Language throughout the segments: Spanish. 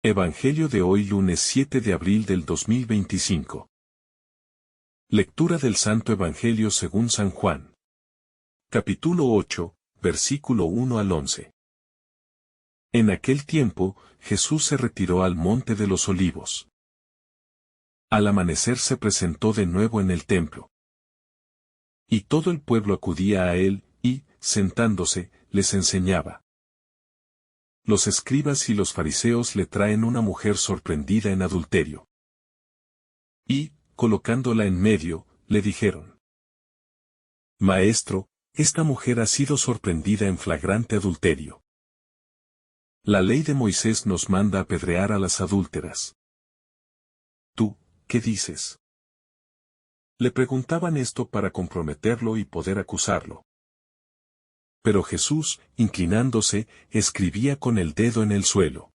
Evangelio de hoy lunes 7 de abril del 2025. Lectura del Santo Evangelio según San Juan. Capítulo 8, versículo 1 al 11. En aquel tiempo, Jesús se retiró al monte de los Olivos. Al amanecer se presentó de nuevo en el templo. Y todo el pueblo acudía a él, y, sentándose, les enseñaba. Los escribas y los fariseos le traen una mujer sorprendida en adulterio. Y, colocándola en medio, le dijeron: Maestro, esta mujer ha sido sorprendida en flagrante adulterio. La ley de Moisés nos manda apedrear a las adúlteras. ¿Tú, qué dices? Le preguntaban esto para comprometerlo y poder acusarlo. Pero Jesús, inclinándose, escribía con el dedo en el suelo.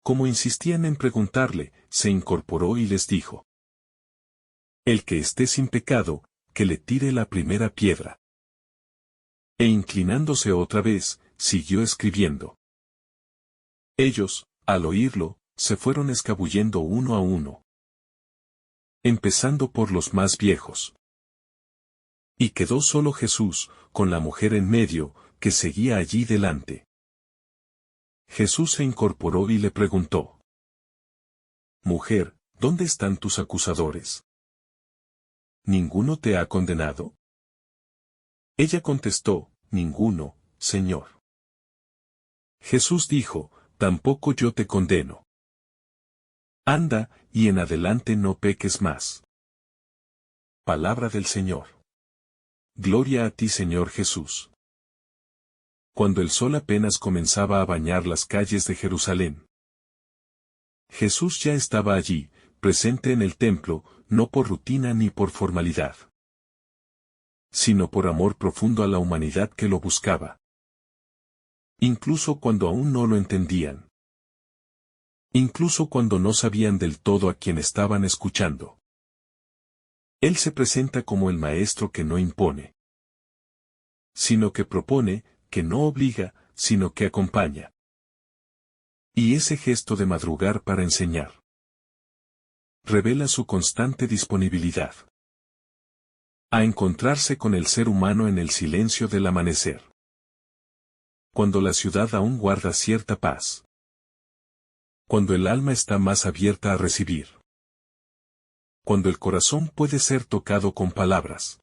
Como insistían en preguntarle, se incorporó y les dijo: El que esté sin pecado, que le tire la primera piedra. E inclinándose otra vez, siguió escribiendo. Ellos, al oírlo, se fueron escabullendo uno a uno, empezando por los más viejos. Y quedó solo Jesús, con la mujer en medio, que seguía allí delante. Jesús se incorporó y le preguntó: Mujer, ¿dónde están tus acusadores? ¿Ninguno te ha condenado? Ella contestó: Ninguno, Señor. Jesús dijo: Tampoco yo te condeno. Anda, y en adelante no peques más. Palabra del Señor. Gloria a ti, Señor Jesús. Cuando el sol apenas comenzaba a bañar las calles de Jerusalén, Jesús ya estaba allí, presente en el templo, no por rutina ni por formalidad, sino por amor profundo a la humanidad que lo buscaba. Incluso cuando aún no lo entendían. Incluso cuando no sabían del todo a quién estaban escuchando. Él se presenta como el maestro que no impone, sino que propone, que no obliga, sino que acompaña. Y ese gesto de madrugar para enseñar revela su constante disponibilidad a encontrarse con el ser humano en el silencio del amanecer. Cuando la ciudad aún guarda cierta paz. Cuando el alma está más abierta a recibir. Cuando el corazón puede ser tocado con palabras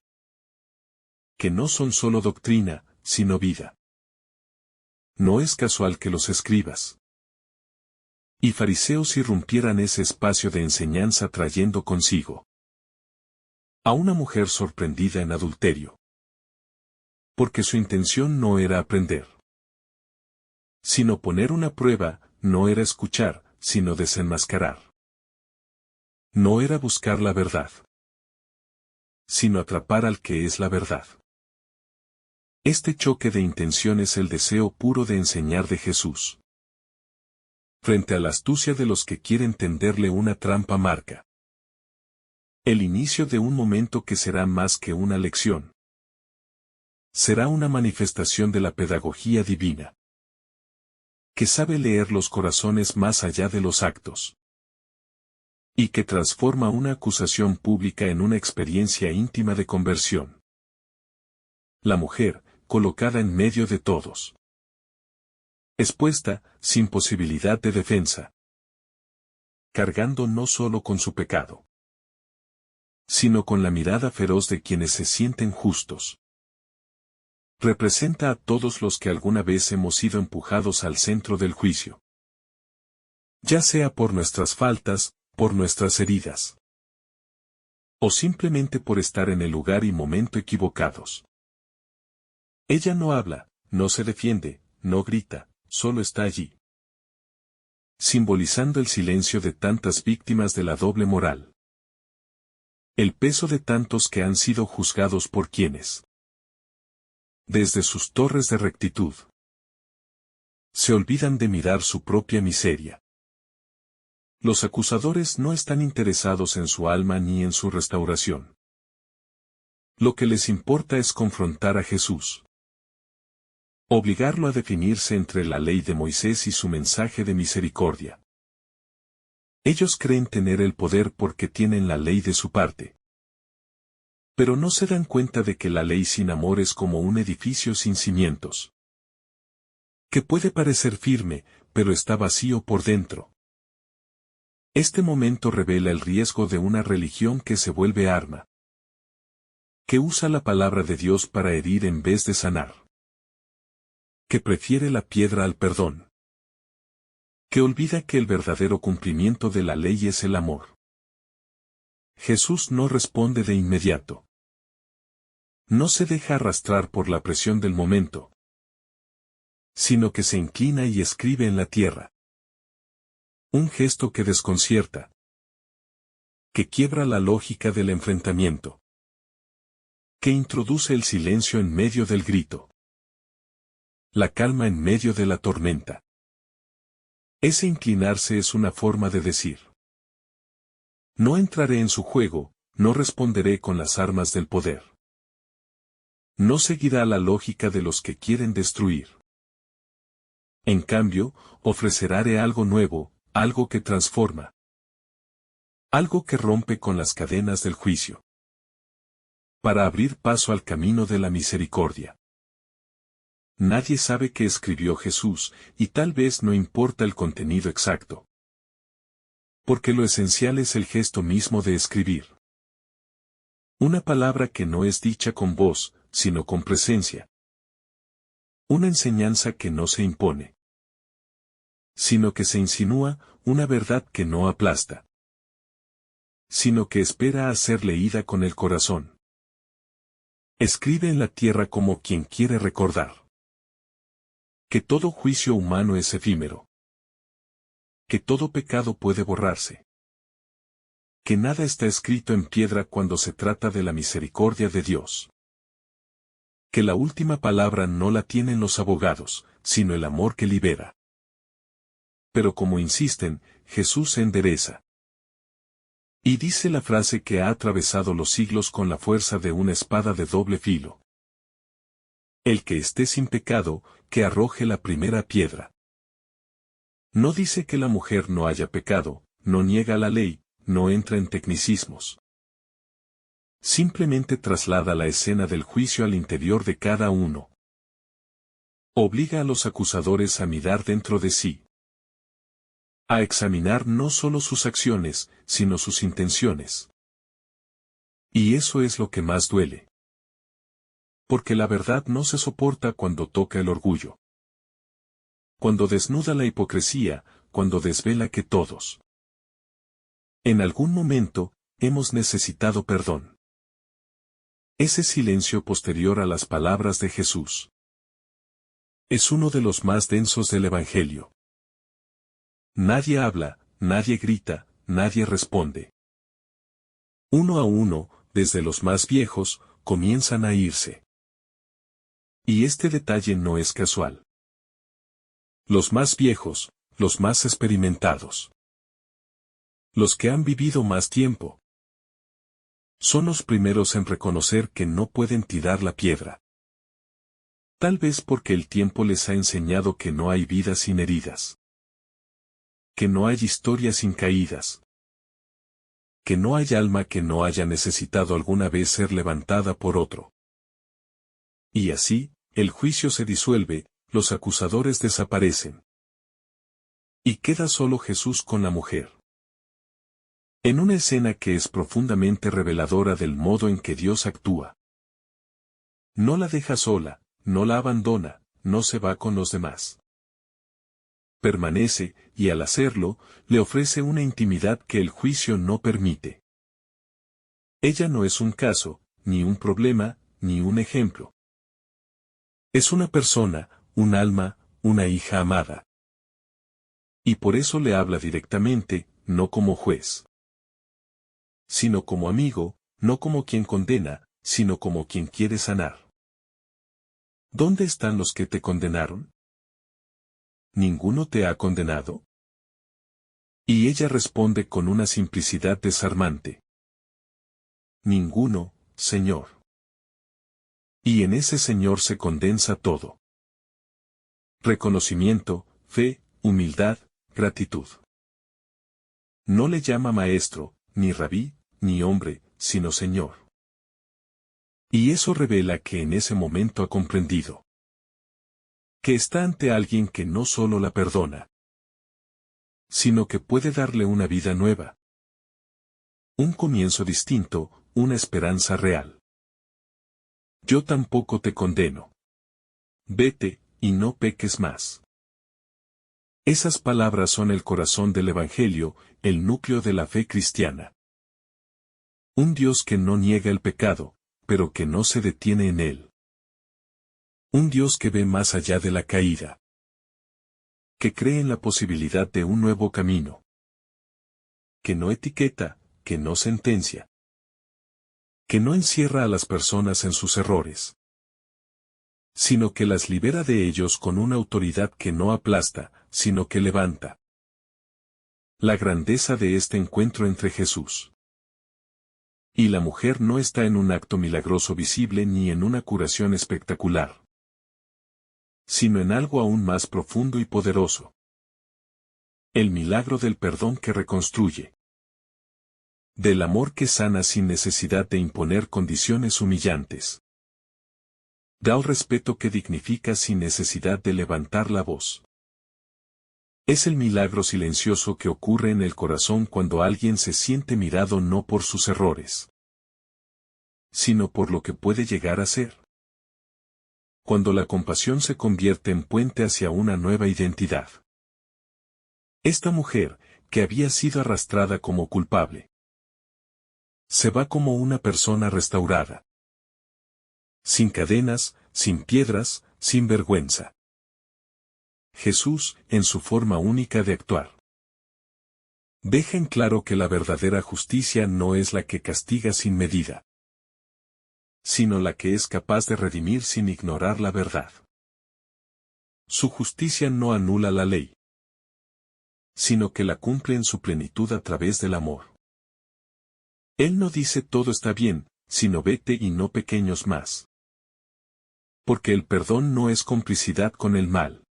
que no son solo doctrina, sino vida. No es casual que los escribas y fariseos irrumpieran ese espacio de enseñanza trayendo consigo a una mujer sorprendida en adulterio. Porque su intención no era aprender, sino poner una prueba, no era escuchar, sino desenmascarar. No era buscar la verdad, sino atrapar al que es la verdad. Este choque de intención es el deseo puro de enseñar de Jesús, frente a la astucia de los que quieren tenderle una trampa marca. El inicio de un momento que será más que una lección. Será una manifestación de la pedagogía divina, que sabe leer los corazones más allá de los actos, y que transforma una acusación pública en una experiencia íntima de conversión. La mujer, colocada en medio de todos, expuesta, sin posibilidad de defensa, cargando no solo con su pecado, sino con la mirada feroz de quienes se sienten justos. Representa a todos los que alguna vez hemos sido empujados al centro del juicio. Ya sea por nuestras faltas, por nuestras heridas, o simplemente por estar en el lugar y momento equivocados. Ella no habla, no se defiende, no grita, solo está allí, simbolizando el silencio de tantas víctimas de la doble moral. El peso de tantos que han sido juzgados por quienes, desde sus torres de rectitud, se olvidan de mirar su propia miseria. Los acusadores no están interesados en su alma ni en su restauración. Lo que les importa es confrontar a Jesús. Obligarlo a definirse entre la ley de Moisés y su mensaje de misericordia. Ellos creen tener el poder porque tienen la ley de su parte. Pero no se dan cuenta de que la ley sin amor es como un edificio sin cimientos. Que puede parecer firme, pero está vacío por dentro. Este momento revela el riesgo de una religión que se vuelve arma. Que usa la palabra de Dios para herir en vez de sanar. Que prefiere la piedra al perdón. Que olvida que el verdadero cumplimiento de la ley es el amor. Jesús no responde de inmediato. No se deja arrastrar por la presión del momento, sino que se inclina y escribe en la tierra. Un gesto que desconcierta. Que quiebra la lógica del enfrentamiento. Que introduce el silencio en medio del grito. La calma en medio de la tormenta. Ese inclinarse es una forma de decir: no entraré en su juego, no responderé con las armas del poder. No seguirá la lógica de los que quieren destruir. En cambio, ofreceré algo nuevo, algo que transforma. Algo que rompe con las cadenas del juicio. Para abrir paso al camino de la misericordia. Nadie sabe qué escribió Jesús, y tal vez no importa el contenido exacto. Porque lo esencial es el gesto mismo de escribir. Una palabra que no es dicha con voz, sino con presencia. Una enseñanza que no se impone, sino que se insinúa, una verdad que no aplasta, sino que espera a ser leída con el corazón. Escribe en la tierra como quien quiere recordar que todo juicio humano es efímero, que todo pecado puede borrarse, que nada está escrito en piedra cuando se trata de la misericordia de Dios, que la última palabra no la tienen los abogados, sino el amor que libera. Pero como insisten, Jesús se endereza. Y dice la frase que ha atravesado los siglos con la fuerza de una espada de doble filo. El que esté sin pecado, que arroje la primera piedra. No dice que la mujer no haya pecado, no niega la ley, no entra en tecnicismos. Simplemente traslada la escena del juicio al interior de cada uno. Obliga a los acusadores a mirar dentro de sí. A examinar no solo sus acciones, sino sus intenciones. Y eso es lo que más duele. Porque la verdad no se soporta cuando toca el orgullo. Cuando desnuda la hipocresía, cuando desvela que todos, en algún momento, hemos necesitado perdón. Ese silencio posterior a las palabras de Jesús es uno de los más densos del Evangelio. Nadie habla, nadie grita, nadie responde. Uno a uno, desde los más viejos, comienzan a irse. Y este detalle no es casual. Los más viejos, los más experimentados. Los que han vivido más tiempo. Son los primeros en reconocer que no pueden tirar la piedra. Tal vez porque el tiempo les ha enseñado que no hay vida sin heridas. Que no hay historia sin caídas. Que no hay alma que no haya necesitado alguna vez ser levantada por otro. Y así, el juicio se disuelve, los acusadores desaparecen. Y queda solo Jesús con la mujer. En una escena que es profundamente reveladora del modo en que Dios actúa. No la deja sola, no la abandona, no se va con los demás. Permanece, y al hacerlo, le ofrece una intimidad que el juicio no permite. Ella no es un caso, ni un problema, ni un ejemplo. Es una persona, un alma, una hija amada. Y por eso le habla directamente, no como juez, sino como amigo, no como quien condena, sino como quien quiere sanar. ¿Dónde están los que te condenaron? ¿Ninguno te ha condenado? Y ella responde con una simplicidad desarmante. Ninguno, Señor. Y en ese Señor se condensa todo. Reconocimiento, fe, humildad, gratitud. No le llama maestro, ni rabí, ni hombre, sino Señor. Y eso revela que en ese momento ha comprendido que está ante alguien que no solo la perdona, sino que puede darle una vida nueva. Un comienzo distinto, una esperanza real. Yo tampoco te condeno. Vete, y no peques más. Esas palabras son el corazón del Evangelio, el núcleo de la fe cristiana. Un Dios que no niega el pecado, pero que no se detiene en él. Un Dios que ve más allá de la caída. Que cree en la posibilidad de un nuevo camino. Que no etiqueta, que no sentencia. Que no encierra a las personas en sus errores, sino que las libera de ellos con una autoridad que no aplasta, sino que levanta. La grandeza de este encuentro entre Jesús y la mujer no está en un acto milagroso visible ni en una curación espectacular, sino en algo aún más profundo y poderoso. El milagro del perdón que reconstruye. Del amor que sana sin necesidad de imponer condiciones humillantes. Del respeto que dignifica sin necesidad de levantar la voz. Es el milagro silencioso que ocurre en el corazón cuando alguien se siente mirado no por sus errores, sino por lo que puede llegar a ser. Cuando la compasión se convierte en puente hacia una nueva identidad. Esta mujer, que había sido arrastrada como culpable, se va como una persona restaurada. Sin cadenas, sin piedras, sin vergüenza. Jesús, en su forma única de actuar, deja en claro que la verdadera justicia no es la que castiga sin medida, sino la que es capaz de redimir sin ignorar la verdad. Su justicia no anula la ley, sino que la cumple en su plenitud a través del amor. Él no dice todo está bien, sino vete y no pequeños más. Porque el perdón no es complicidad con el mal,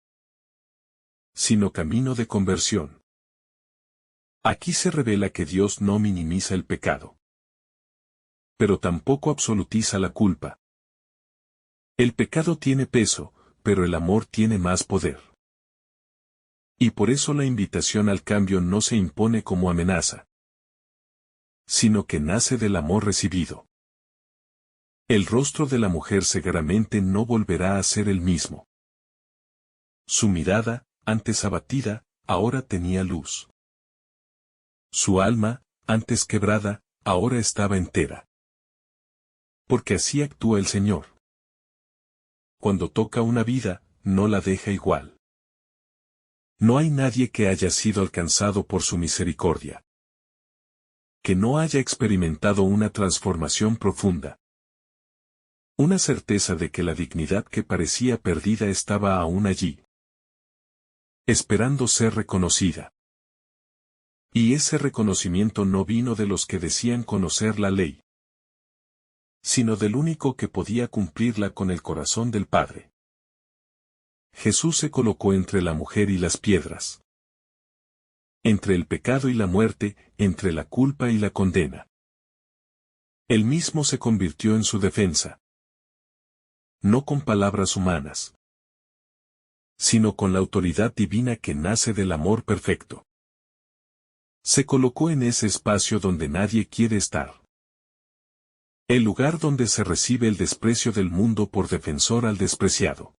sino camino de conversión. Aquí se revela que Dios no minimiza el pecado, pero tampoco absolutiza la culpa. El pecado tiene peso, pero el amor tiene más poder. Y por eso la invitación al cambio no se impone como amenaza, sino que nace del amor recibido. El rostro de la mujer seguramente no volverá a ser el mismo. Su mirada, antes abatida, ahora tenía luz. Su alma, antes quebrada, ahora estaba entera. Porque así actúa el Señor. Cuando toca una vida, no la deja igual. No hay nadie que haya sido alcanzado por su misericordia, que no haya experimentado una transformación profunda. Una certeza de que la dignidad que parecía perdida estaba aún allí, esperando ser reconocida. Y ese reconocimiento no vino de los que decían conocer la ley, sino del único que podía cumplirla con el corazón del Padre. Jesús se colocó entre la mujer y las piedras, entre el pecado y la muerte, entre la culpa y la condena. Él mismo se convirtió en su defensa, no con palabras humanas, sino con la autoridad divina que nace del amor perfecto. Se colocó en ese espacio donde nadie quiere estar. El lugar donde se recibe el desprecio del mundo por defensor al despreciado.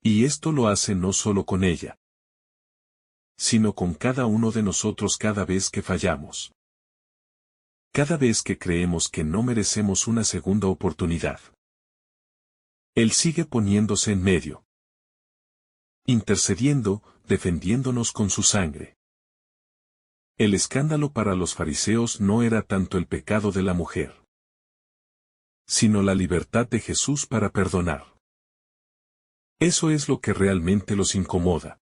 Y esto lo hace no solo con ella, sino con cada uno de nosotros cada vez que fallamos. Cada vez que creemos que no merecemos una segunda oportunidad. Él sigue poniéndose en medio, intercediendo, defendiéndonos con su sangre. El escándalo para los fariseos no era tanto el pecado de la mujer, sino la libertad de Jesús para perdonar. Eso es lo que realmente los incomoda.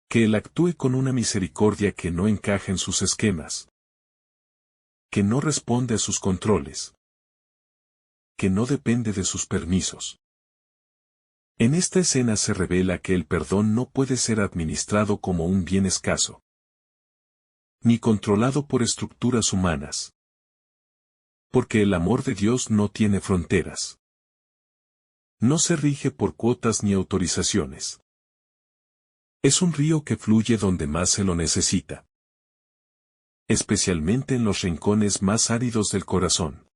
Que Él actúe con una misericordia que no encaja en sus esquemas, que no responde a sus controles, que no depende de sus permisos. En esta escena se revela que el perdón no puede ser administrado como un bien escaso, ni controlado por estructuras humanas. Porque el amor de Dios no tiene fronteras. No se rige por cuotas ni autorizaciones. Es un río que fluye donde más se lo necesita. Especialmente en los rincones más áridos del corazón.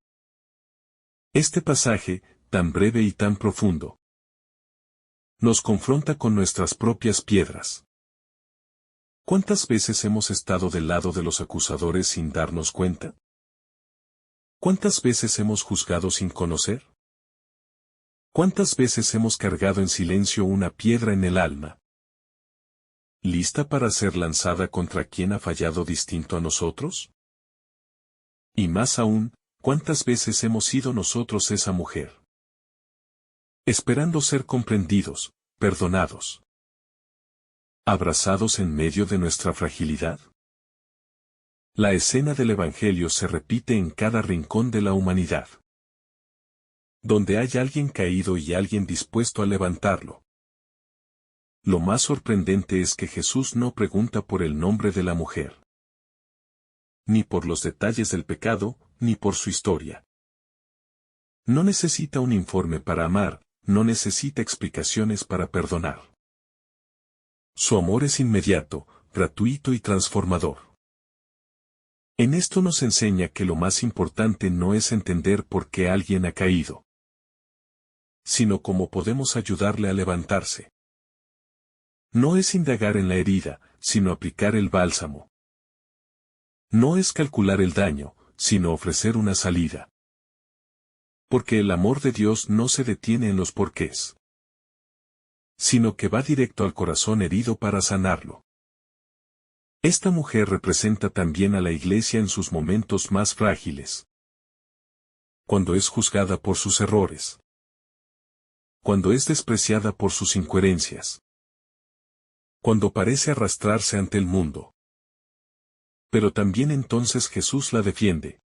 Este pasaje, tan breve y tan profundo, nos confronta con nuestras propias piedras. ¿Cuántas veces hemos estado del lado de los acusadores sin darnos cuenta? ¿Cuántas veces hemos juzgado sin conocer? ¿Cuántas veces hemos cargado en silencio una piedra en el alma, lista para ser lanzada contra quien ha fallado distinto a nosotros? Y más aún, ¿cuántas veces hemos sido nosotros esa mujer? Esperando ser comprendidos, perdonados, abrazados en medio de nuestra fragilidad. La escena del Evangelio se repite en cada rincón de la humanidad. Donde hay alguien caído y alguien dispuesto a levantarlo. Lo más sorprendente es que Jesús no pregunta por el nombre de la mujer, ni por los detalles del pecado, ni por su historia. No necesita un informe para amar, no necesita explicaciones para perdonar. Su amor es inmediato, gratuito y transformador. En esto nos enseña que lo más importante no es entender por qué alguien ha caído, sino cómo podemos ayudarle a levantarse. No es indagar en la herida, sino aplicar el bálsamo. No es calcular el daño, sino ofrecer una salida. Porque el amor de Dios no se detiene en los porqués, sino que va directo al corazón herido para sanarlo. Esta mujer representa también a la Iglesia en sus momentos más frágiles. Cuando es juzgada por sus errores. Cuando es despreciada por sus incoherencias. Cuando parece arrastrarse ante el mundo. Pero también entonces Jesús la defiende.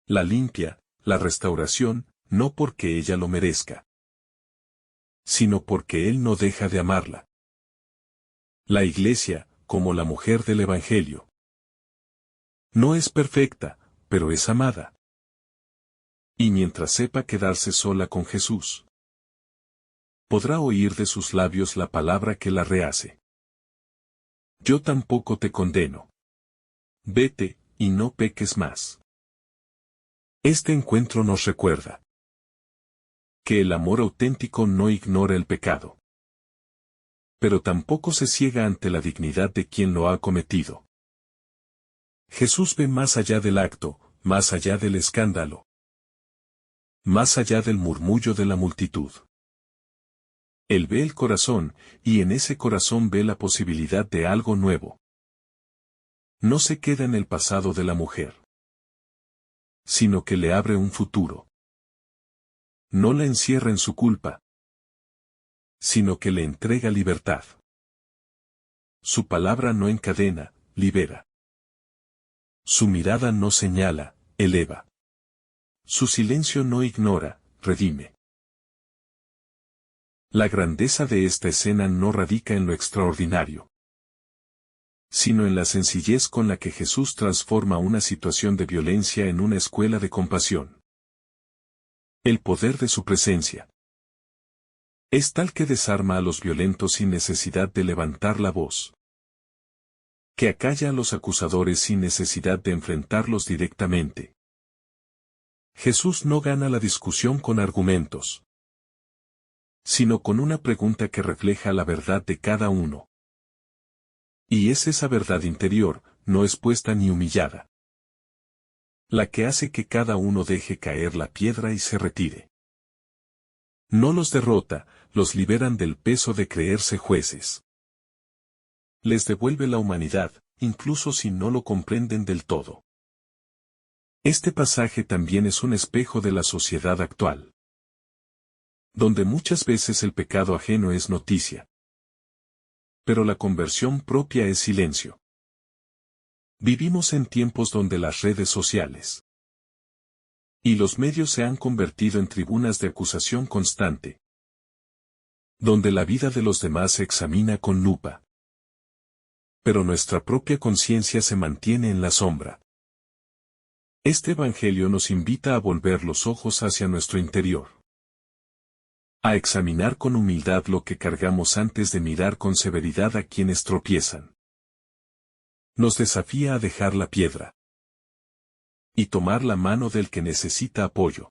La limpia, la restauración, no porque ella lo merezca, sino porque Él no deja de amarla. La Iglesia, como la mujer del Evangelio, no es perfecta, pero es amada. Y mientras sepa quedarse sola con Jesús, podrá oír de sus labios la palabra que la rehace. Yo tampoco te condeno. Vete, y no peques más. Este encuentro nos recuerda que el amor auténtico no ignora el pecado, pero tampoco se ciega ante la dignidad de quien lo ha cometido. Jesús ve más allá del acto, más allá del escándalo, más allá del murmullo de la multitud. Él ve el corazón, y en ese corazón ve la posibilidad de algo nuevo. No se queda en el pasado de la mujer, sino que le abre un futuro. No la encierra en su culpa, sino que le entrega libertad. Su palabra no encadena, libera. Su mirada no señala, eleva. Su silencio no ignora, redime. La grandeza de esta escena no radica en lo extraordinario, sino en la sencillez con la que Jesús transforma una situación de violencia en una escuela de compasión. El poder de su presencia es tal que desarma a los violentos sin necesidad de levantar la voz, que acalla a los acusadores sin necesidad de enfrentarlos directamente. Jesús no gana la discusión con argumentos, sino con una pregunta que refleja la verdad de cada uno. Y es esa verdad interior, no expuesta ni humillada, la que hace que cada uno deje caer la piedra y se retire. No los derrota, los liberan del peso de creerse jueces. Les devuelve la humanidad, incluso si no lo comprenden del todo. Este pasaje también es un espejo de la sociedad actual, donde muchas veces el pecado ajeno es noticia, pero la conversión propia es silencio. Vivimos en tiempos donde las redes sociales y los medios se han convertido en tribunas de acusación constante, donde la vida de los demás se examina con lupa. Pero nuestra propia conciencia se mantiene en la sombra. Este Evangelio nos invita a volver los ojos hacia nuestro interior. A examinar con humildad lo que cargamos antes de mirar con severidad a quienes tropiezan. Nos desafía a dejar la piedra y tomar la mano del que necesita apoyo.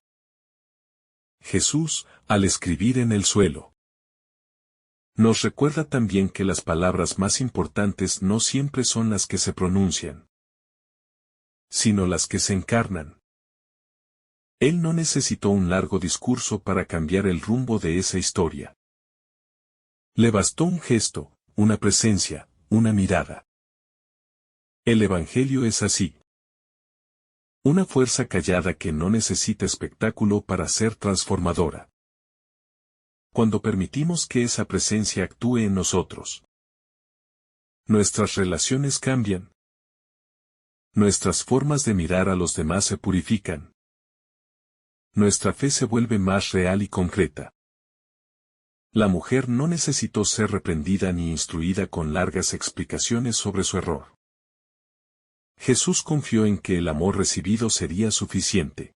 Jesús, al escribir en el suelo, nos recuerda también que las palabras más importantes no siempre son las que se pronuncian, sino las que se encarnan. Él no necesitó un largo discurso para cambiar el rumbo de esa historia. Le bastó un gesto, una presencia, una mirada. El Evangelio es así. Una fuerza callada que no necesita espectáculo para ser transformadora. Cuando permitimos que esa presencia actúe en nosotros, nuestras relaciones cambian. Nuestras formas de mirar a los demás se purifican. Nuestra fe se vuelve más real y concreta. La mujer no necesitó ser reprendida ni instruida con largas explicaciones sobre su error. Jesús confió en que el amor recibido sería suficiente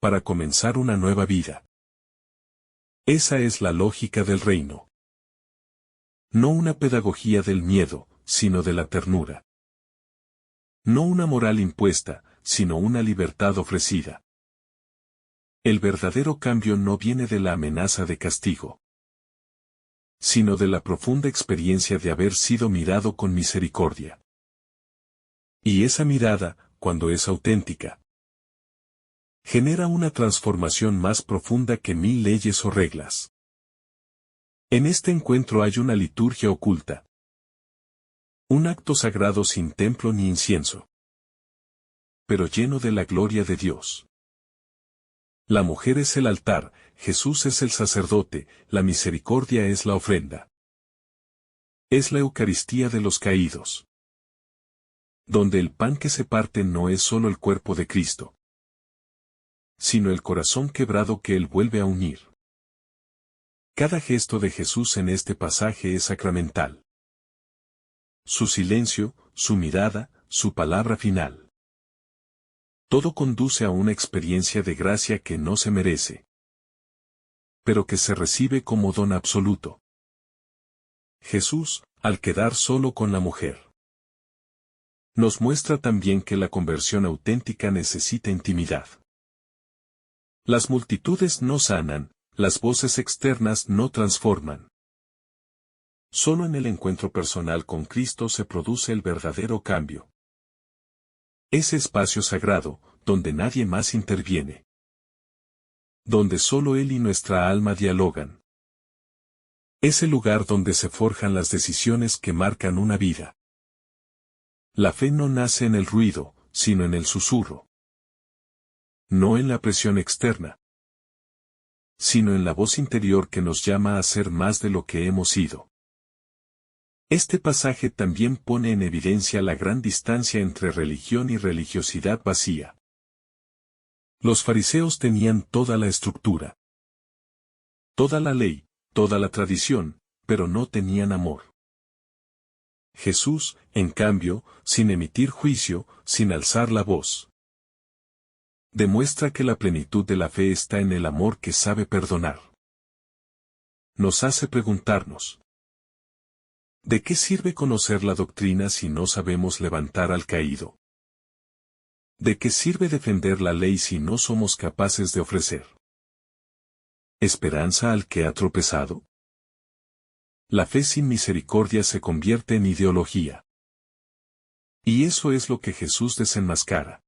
para comenzar una nueva vida. Esa es la lógica del reino. No una pedagogía del miedo, sino de la ternura. No una moral impuesta, sino una libertad ofrecida. El verdadero cambio no viene de la amenaza de castigo, sino de la profunda experiencia de haber sido mirado con misericordia. Y esa mirada, cuando es auténtica, genera una transformación más profunda que 1000 leyes o reglas. En este encuentro hay una liturgia oculta. Un acto sagrado sin templo ni incienso, pero lleno de la gloria de Dios. La mujer es el altar, Jesús es el sacerdote, la misericordia es la ofrenda. Es la Eucaristía de los caídos, donde el pan que se parte no es solo el cuerpo de Cristo, sino el corazón quebrado que Él vuelve a unir. Cada gesto de Jesús en este pasaje es sacramental. Su silencio, su mirada, su palabra final. Todo conduce a una experiencia de gracia que no se merece, pero que se recibe como don absoluto. Jesús, al quedar solo con la mujer, nos muestra también que la conversión auténtica necesita intimidad. Las multitudes no sanan, las voces externas no transforman. Solo en el encuentro personal con Cristo se produce el verdadero cambio. Ese espacio sagrado, donde nadie más interviene. Donde solo Él y nuestra alma dialogan. Ese lugar donde se forjan las decisiones que marcan una vida. La fe no nace en el ruido, sino en el susurro. No en la presión externa, sino en la voz interior que nos llama a ser más de lo que hemos sido. Este pasaje también pone en evidencia la gran distancia entre religión y religiosidad vacía. Los fariseos tenían toda la estructura, toda la ley, toda la tradición, pero no tenían amor. Jesús, en cambio, sin emitir juicio, sin alzar la voz, demuestra que la plenitud de la fe está en el amor que sabe perdonar. Nos hace preguntarnos: ¿de qué sirve conocer la doctrina si no sabemos levantar al caído? ¿De qué sirve defender la ley si no somos capaces de ofrecer esperanza al que ha tropezado? La fe sin misericordia se convierte en ideología. Y eso es lo que Jesús desenmascara.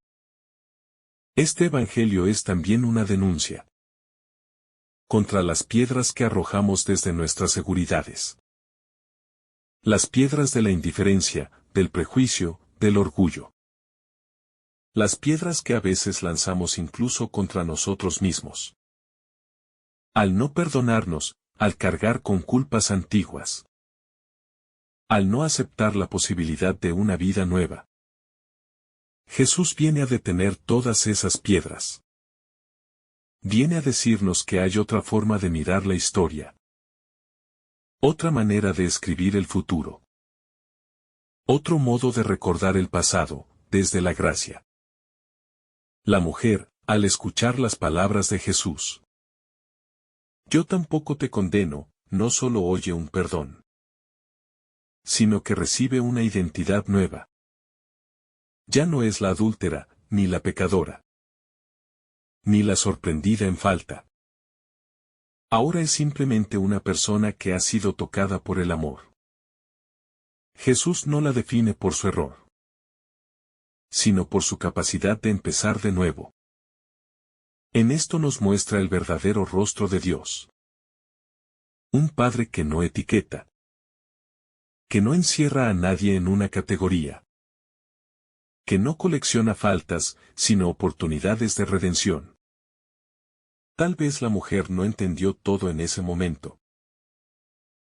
Este Evangelio es también una denuncia contra las piedras que arrojamos desde nuestras seguridades. Las piedras de la indiferencia, del prejuicio, del orgullo. Las piedras que a veces lanzamos incluso contra nosotros mismos. Al no perdonarnos, al cargar con culpas antiguas. Al no aceptar la posibilidad de una vida nueva. Jesús viene a detener todas esas piedras. Viene a decirnos que hay otra forma de mirar la historia. Otra manera de escribir el futuro. Otro modo de recordar el pasado, desde la gracia. La mujer, al escuchar las palabras de Jesús. Yo tampoco te condeno, no solo oye un perdón, sino que recibe una identidad nueva. Ya no es la adúltera, ni la pecadora, ni la sorprendida en falta. Ahora es simplemente una persona que ha sido tocada por el amor. Jesús no la define por su error, sino por su capacidad de empezar de nuevo. En esto nos muestra el verdadero rostro de Dios. Un Padre que no etiqueta, que no encierra a nadie en una categoría, que no colecciona faltas, sino oportunidades de redención. Tal vez la mujer no entendió todo en ese momento.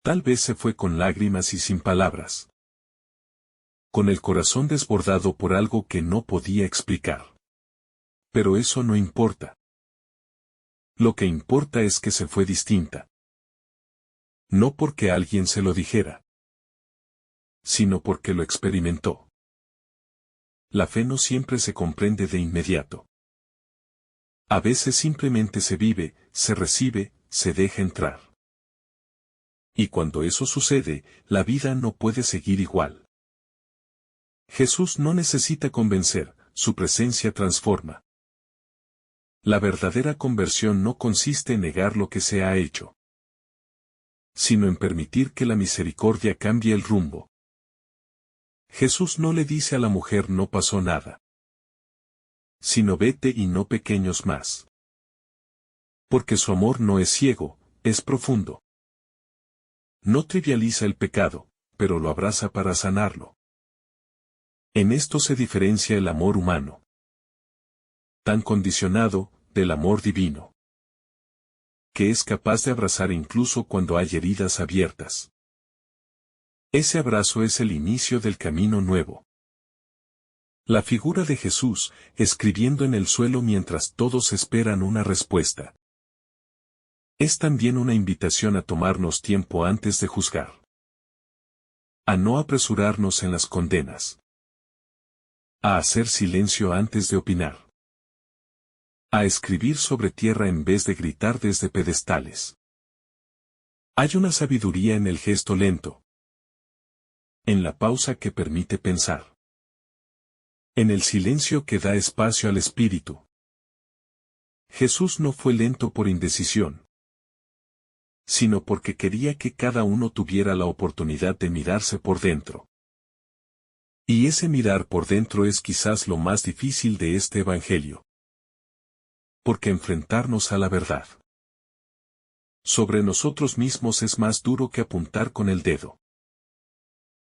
Tal vez se fue con lágrimas y sin palabras, con el corazón desbordado por algo que no podía explicar. Pero eso no importa. Lo que importa es que se fue distinta. No porque alguien se lo dijera, sino porque lo experimentó. La fe no siempre se comprende de inmediato. A veces simplemente se vive, se recibe, se deja entrar. Y cuando eso sucede, la vida no puede seguir igual. Jesús no necesita convencer, su presencia transforma. La verdadera conversión no consiste en negar lo que se ha hecho, sino en permitir que la misericordia cambie el rumbo. Jesús no le dice a la mujer no pasó nada, sino vete y no pequeños más. Porque su amor no es ciego, es profundo. No trivializa el pecado, pero lo abraza para sanarlo. En esto se diferencia el amor humano, tan condicionado, del amor divino, que es capaz de abrazar incluso cuando hay heridas abiertas. Ese abrazo es el inicio del camino nuevo. La figura de Jesús, escribiendo en el suelo mientras todos esperan una respuesta, es también una invitación a tomarnos tiempo antes de juzgar, a no apresurarnos en las condenas, a hacer silencio antes de opinar, a escribir sobre tierra en vez de gritar desde pedestales. Hay una sabiduría en el gesto lento, en la pausa que permite pensar, en el silencio que da espacio al espíritu. Jesús no fue lento por indecisión, sino porque quería que cada uno tuviera la oportunidad de mirarse por dentro. Y ese mirar por dentro es quizás lo más difícil de este Evangelio. Porque enfrentarnos a la verdad sobre nosotros mismos es más duro que apuntar con el dedo.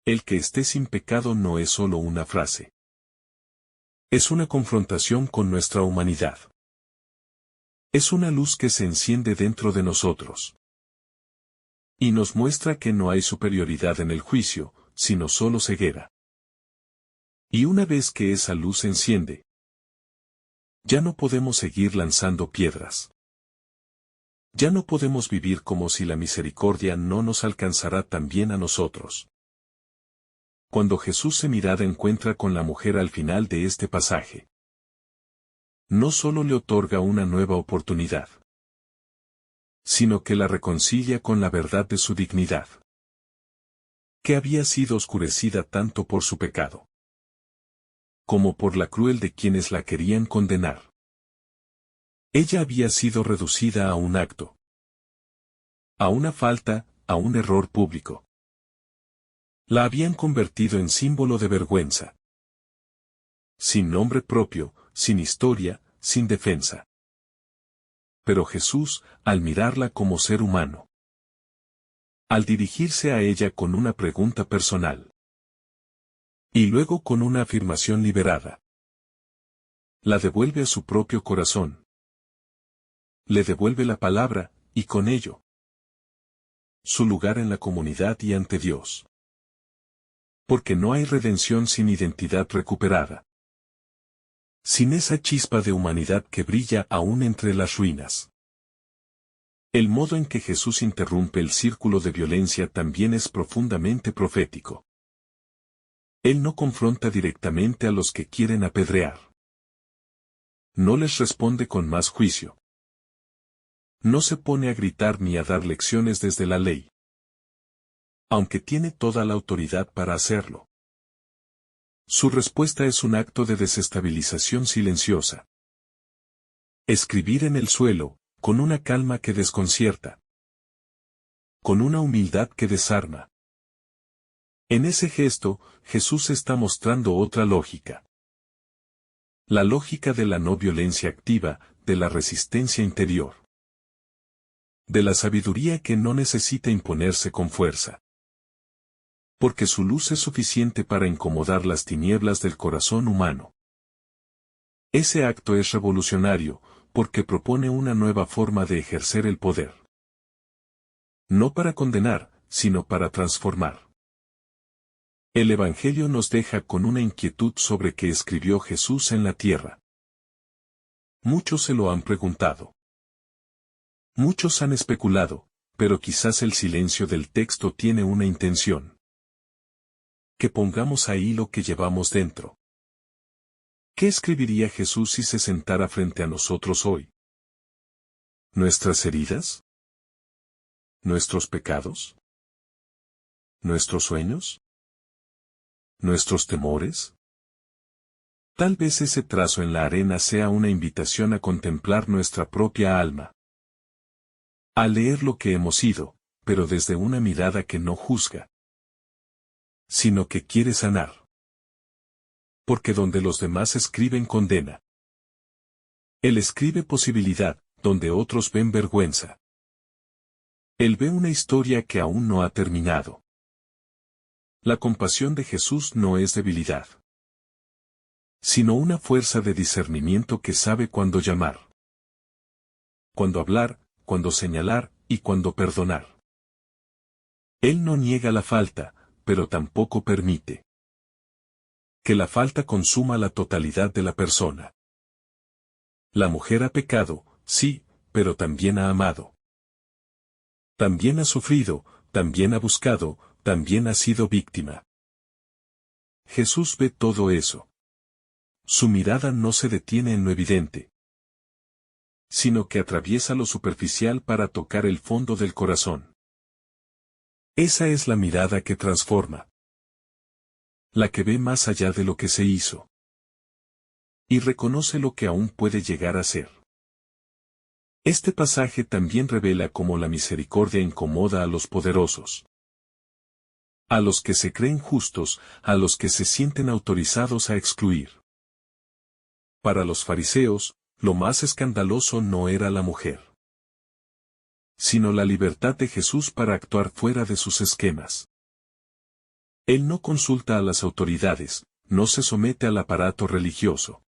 El que esté sin pecado no es solo una frase. Es una confrontación con nuestra humanidad. Es una luz que se enciende dentro de nosotros. Y nos muestra que no hay superioridad en el juicio, sino solo ceguera. Y una vez que esa luz se enciende, ya no podemos seguir lanzando piedras. Ya no podemos vivir como si la misericordia no nos alcanzara también a nosotros. Cuando Jesús se mirada encuentra con la mujer al final de este pasaje, no solo le otorga una nueva oportunidad, sino que la reconcilia con la verdad de su dignidad, que había sido oscurecida tanto por su pecado, como por la cruel de quienes la querían condenar. Ella había sido reducida a un acto, a una falta, a un error público. La habían convertido en símbolo de vergüenza. Sin nombre propio, sin historia, sin defensa. Pero Jesús, al mirarla como ser humano, al dirigirse a ella con una pregunta personal, y luego con una afirmación liberada, la devuelve a su propio corazón. Le devuelve la palabra, y con ello, su lugar en la comunidad y ante Dios. Porque no hay redención sin identidad recuperada. Sin esa chispa de humanidad que brilla aún entre las ruinas. El modo en que Jesús interrumpe el círculo de violencia también es profundamente profético. Él no confronta directamente a los que quieren apedrear. No les responde con más juicio. No se pone a gritar ni a dar lecciones desde la ley, aunque tiene toda la autoridad para hacerlo. Su respuesta es un acto de desestabilización silenciosa. Escribir en el suelo, con una calma que desconcierta. Con una humildad que desarma. En ese gesto, Jesús está mostrando otra lógica. La lógica de la no violencia activa, de la resistencia interior. De la sabiduría que no necesita imponerse con fuerza. Porque su luz es suficiente para incomodar las tinieblas del corazón humano. Ese acto es revolucionario, porque propone una nueva forma de ejercer el poder. No para condenar, sino para transformar. El Evangelio nos deja con una inquietud sobre qué escribió Jesús en la tierra. Muchos se lo han preguntado. Muchos han especulado, pero quizás el silencio del texto tiene una intención. Que pongamos ahí lo que llevamos dentro. ¿Qué escribiría Jesús si se sentara frente a nosotros hoy? ¿Nuestras heridas? ¿Nuestros pecados? ¿Nuestros sueños? ¿Nuestros temores? Tal vez ese trazo en la arena sea una invitación a contemplar nuestra propia alma. A leer lo que hemos sido, pero desde una mirada que no juzga, sino que quiere sanar. Porque donde los demás escriben condena. Él escribe posibilidad, donde otros ven vergüenza. Él ve una historia que aún no ha terminado. La compasión de Jesús no es debilidad, sino una fuerza de discernimiento que sabe cuándo llamar, cuándo hablar, cuándo señalar, y cuándo perdonar. Él no niega la falta, pero tampoco permite que la falta consuma la totalidad de la persona. La mujer ha pecado, sí, pero también ha amado. También ha sufrido, también ha buscado, también ha sido víctima. Jesús ve todo eso. Su mirada no se detiene en lo evidente, sino que atraviesa lo superficial para tocar el fondo del corazón. Esa es la mirada que transforma. La que ve más allá de lo que se hizo. Y reconoce lo que aún puede llegar a ser. Este pasaje también revela cómo la misericordia incomoda a los poderosos. A los que se creen justos, a los que se sienten autorizados a excluir. Para los fariseos, lo más escandaloso no era la mujer, sino la libertad de Jesús para actuar fuera de sus esquemas. Él no consulta a las autoridades, no se somete al aparato religioso.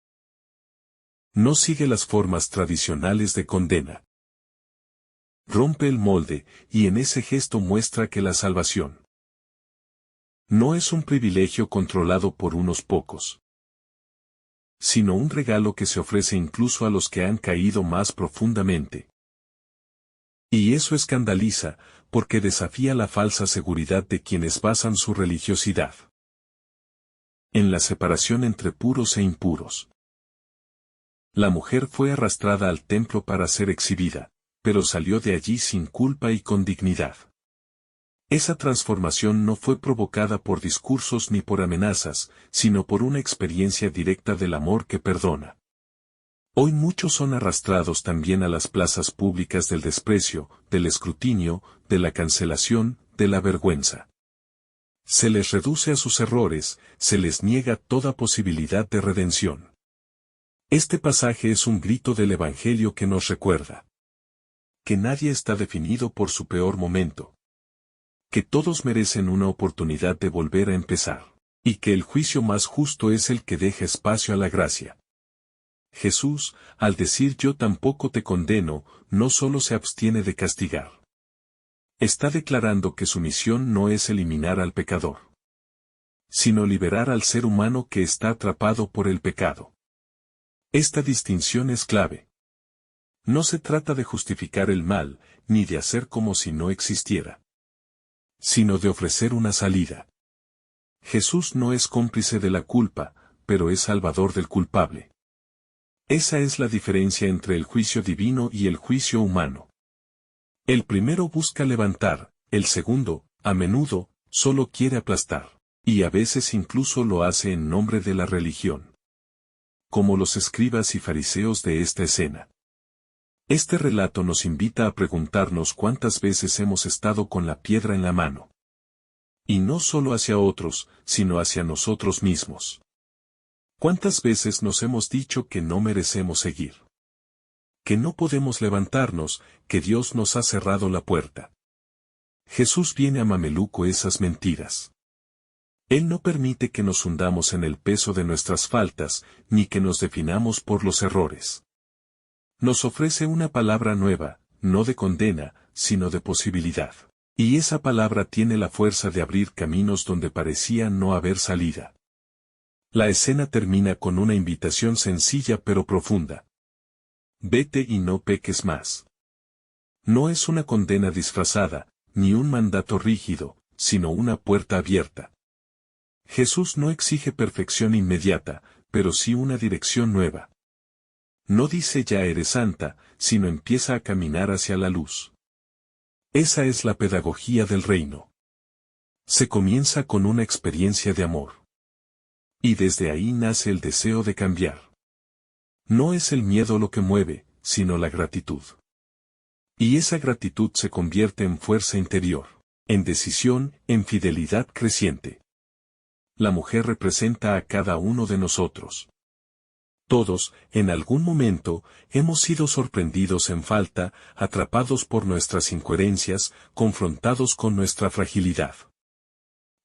No sigue las formas tradicionales de condena. Rompe el molde, y en ese gesto muestra que la salvación no es un privilegio controlado por unos pocos, sino un regalo que se ofrece incluso a los que han caído más profundamente. Y eso escandaliza, porque desafía la falsa seguridad de quienes basan su religiosidad en la separación entre puros e impuros. La mujer fue arrastrada al templo para ser exhibida, pero salió de allí sin culpa y con dignidad. Esa transformación no fue provocada por discursos ni por amenazas, sino por una experiencia directa del amor que perdona. Hoy muchos son arrastrados también a las plazas públicas del desprecio, del escrutinio, de la cancelación, de la vergüenza. Se les reduce a sus errores, se les niega toda posibilidad de redención. Este pasaje es un grito del Evangelio que nos recuerda que nadie está definido por su peor momento, que todos merecen una oportunidad de volver a empezar, y que el juicio más justo es el que deja espacio a la gracia. Jesús, al decir yo tampoco te condeno, no solo se abstiene de castigar. Está declarando que su misión no es eliminar al pecador, sino liberar al ser humano que está atrapado por el pecado. Esta distinción es clave. No se trata de justificar el mal, ni de hacer como si no existiera, sino de ofrecer una salida. Jesús no es cómplice de la culpa, pero es salvador del culpable. Esa es la diferencia entre el juicio divino y el juicio humano. El primero busca levantar, el segundo, a menudo, solo quiere aplastar, y a veces incluso lo hace en nombre de la religión. Como los escribas y fariseos de esta escena. Este relato nos invita a preguntarnos cuántas veces hemos estado con la piedra en la mano. Y no solo hacia otros, sino hacia nosotros mismos. ¿Cuántas veces nos hemos dicho que no merecemos seguir? Que no podemos levantarnos, que Dios nos ha cerrado la puerta. Jesús viene a mameluco esas mentiras. Él no permite que nos hundamos en el peso de nuestras faltas, ni que nos definamos por los errores. Nos ofrece una palabra nueva, no de condena, sino de posibilidad. Y esa palabra tiene la fuerza de abrir caminos donde parecía no haber salida. La escena termina con una invitación sencilla pero profunda. Vete y no peques más. No es una condena disfrazada, ni un mandato rígido, sino una puerta abierta. Jesús no exige perfección inmediata, pero sí una dirección nueva. No dice ya eres santa, sino empieza a caminar hacia la luz. Esa es la pedagogía del reino. Se comienza con una experiencia de amor. Y desde ahí nace el deseo de cambiar. No es el miedo lo que mueve, sino la gratitud. Y esa gratitud se convierte en fuerza interior, en decisión, en fidelidad creciente. La mujer representa a cada uno de nosotros. Todos, en algún momento, hemos sido sorprendidos en falta, atrapados por nuestras incoherencias, confrontados con nuestra fragilidad.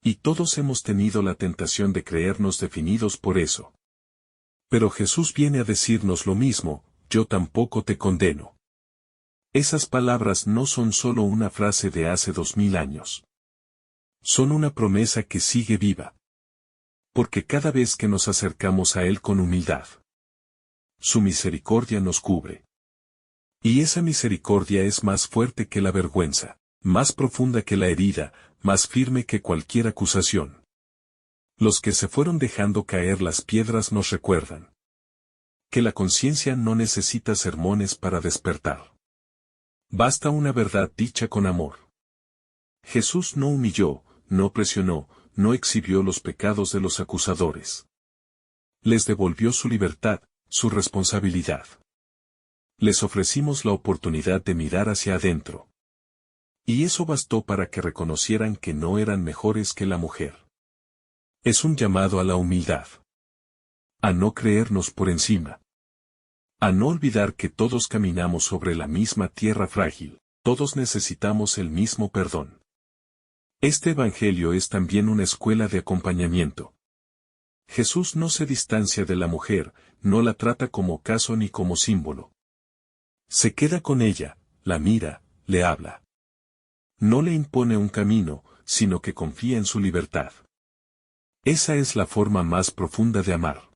Y todos hemos tenido la tentación de creernos definidos por eso. Pero Jesús viene a decirnos lo mismo, yo tampoco te condeno. Esas palabras no son solo una frase de hace 2000 años. Son una promesa que sigue viva. Porque cada vez que nos acercamos a Él con humildad, su misericordia nos cubre. Y esa misericordia es más fuerte que la vergüenza, más profunda que la herida, más firme que cualquier acusación. Los que se fueron dejando caer las piedras nos recuerdan que la conciencia no necesita sermones para despertar. Basta una verdad dicha con amor. Jesús no humilló, no presionó, no exhibió los pecados de los acusadores. Les devolvió su libertad, su responsabilidad. Les ofrecimos la oportunidad de mirar hacia adentro. Y eso bastó para que reconocieran que no eran mejores que la mujer. Es un llamado a la humildad. A no creernos por encima. A no olvidar que todos caminamos sobre la misma tierra frágil, todos necesitamos el mismo perdón. Este evangelio es también una escuela de acompañamiento. Jesús no se distancia de la mujer, no la trata como caso ni como símbolo. Se queda con ella, la mira, le habla. No le impone un camino, sino que confía en su libertad. Esa es la forma más profunda de amar.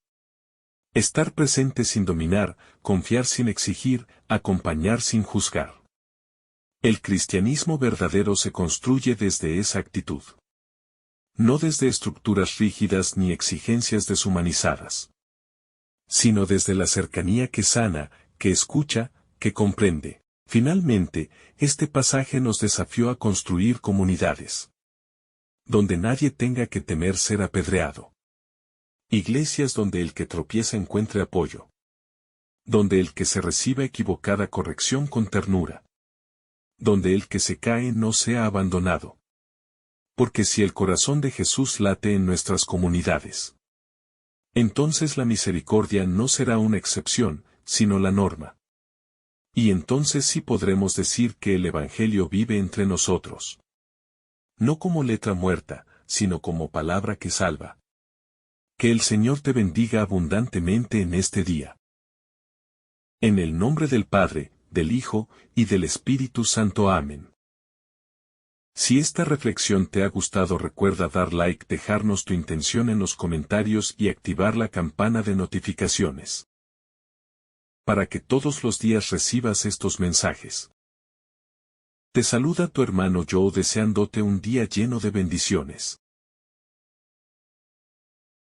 Estar presente sin dominar, confiar sin exigir, acompañar sin juzgar. El cristianismo verdadero se construye desde esa actitud. No desde estructuras rígidas ni exigencias deshumanizadas, sino desde la cercanía que sana, que escucha, que comprende. Finalmente, este pasaje nos desafió a construir comunidades donde nadie tenga que temer ser apedreado. Iglesias donde el que tropieza encuentre apoyo. Donde el que se reciba equivocada corrección con ternura. Donde el que se cae no sea abandonado. Porque si el corazón de Jesús late en nuestras comunidades, entonces la misericordia no será una excepción, sino la norma. Y entonces sí podremos decir que el Evangelio vive entre nosotros. No como letra muerta, sino como palabra que salva. Que el Señor te bendiga abundantemente en este día. En el nombre del Padre, del Hijo, y del Espíritu Santo. Amén. Si esta reflexión te ha gustado, recuerda dar like, dejarnos tu intención en los comentarios y activar la campana de notificaciones. para que todos los días recibas estos mensajes. Te saluda tu hermano Joe deseándote un día lleno de bendiciones.